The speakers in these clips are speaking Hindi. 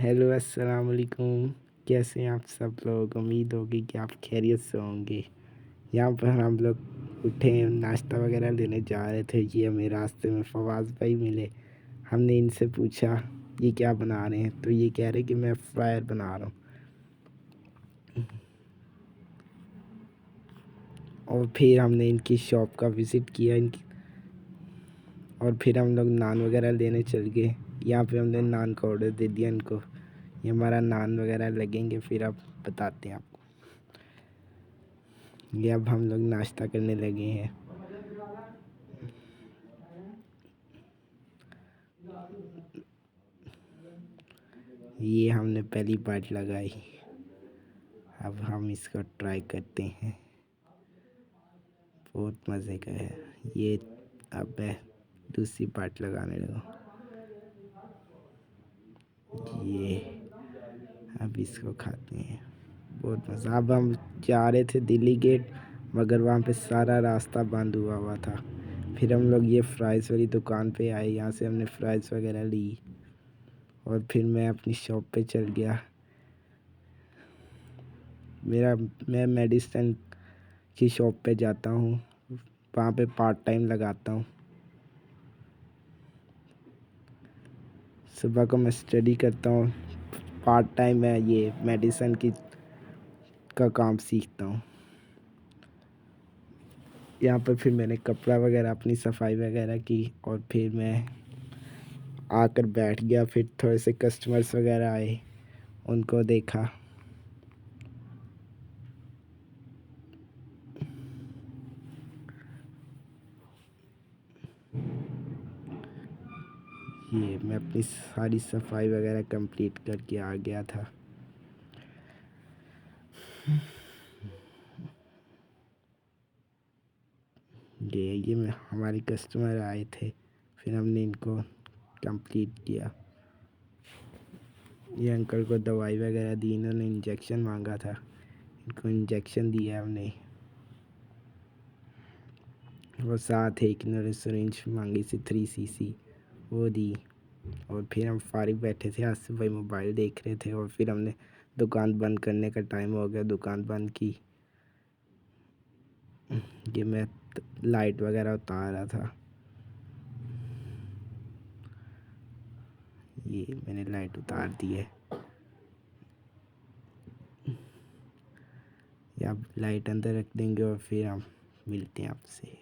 हेलो अस्सलाम वालेकुम। कैसे हैं आप सब लोग? उम्मीद होगी कि आप खैरियत से होंगे। यहाँ पर हम लोग उठे, नाश्ता वगैरह लेने जा रहे थे। ये हमें रास्ते में फवाज भाई मिले। हमने इनसे पूछा ये क्या बना रहे हैं, तो ये कह रहे कि मैं फ्रायर बना रहा हूँ। और फिर हमने इनकी शॉप का विज़िट किया इनकी, और फिर हम लोग नान वगैरह लेने चल गए। यहाँ पे हमने नान का ऑर्डर दे दिया इनको। ये हमारा नान वगैरह लगेंगे, फिर आप बताते हैं आपको। ये अब हम लोग नाश्ता करने लगे हैं। ये हमने पहली बार लगाई, अब हम इसको ट्राई करते हैं। बहुत मज़े का है ये। अब मैं दूसरी पार्ट लगाने लगा। ये अब इसको खाते हैं, बहुत मज़ा। अब हम जा रहे थे दिल्ली गेट, मगर वहाँ पे सारा रास्ता बंद हुआ हुआ था। फिर हम लोग ये फ्राइज़ वाली दुकान पे आए, यहाँ से हमने फ्राइज़ वगैरह ली, और फिर मैं अपनी शॉप पे चल गया। मैं मेडिसिन की शॉप पे जाता हूँ, वहाँ पे पार्ट टाइम लगाता हूँ। सुबह को मैं स्टडी करता हूँ, पार्ट टाइम मैं ये मेडिसिन की का काम सीखता हूँ। यहाँ पर फिर मैंने कपड़ा वगैरह अपनी सफाई वगैरह की, और फिर मैं आकर बैठ गया। फिर थोड़े से कस्टमर्स वगैरह आए, उनको देखा। ये मैं अपनी सारी सफाई वगैरह कंप्लीट करके आ गया था। ये हमारे कस्टमर आए थे, फिर हमने इनको कंप्लीट किया। ये अंकल को दवाई वगैरह दी, इन्होंने इंजेक्शन मांगा था, इनको इंजेक्शन दिया हमने। और साथ एक इन्होंने सिरिंज मांगी थी 3 cc, वो दी। और फिर हम फारिग बैठे थे, आज से भाई मोबाइल देख रहे थे। और फिर हमने दुकान बंद करने का टाइम हो गया, दुकान बंद की। ये मैं लाइट वगैरह उतार रहा था, ये मैंने लाइट उतार दी है। ये अब लाइट अंदर रख देंगे, और फिर हम मिलते हैं आपसे।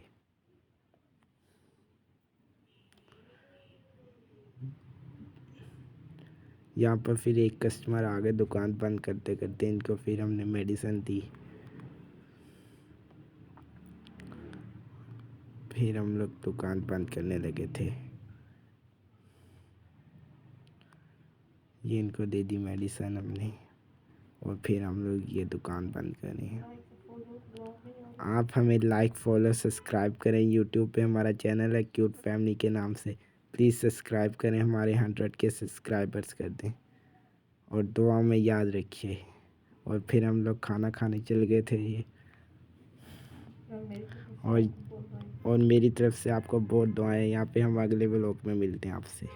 यहाँ पर फिर एक कस्टमर आ गए दुकान बंद करते करते, इनको फिर हमने मेडिसिन दी। फिर हम लोग दुकान बंद करने लगे थे। ये इनको दे दी मेडिसिन हमने, और फिर हम लोग ये दुकान बंद करें। आप हमें लाइक फॉलो सब्सक्राइब करें। यूट्यूब पे हमारा चैनल है क्यूट फैमिली के नाम से, प्लीज़ सब्सक्राइब करें, हमारे 100 के सब्सक्राइबर्स कर दें, और दुआ में याद रखिए। और फिर हम लोग खाना खाने चल गए थे। ये और मेरी तरफ से आपको बहुत दुआएं। यहाँ पे हम अगले व्लॉग में मिलते हैं आपसे।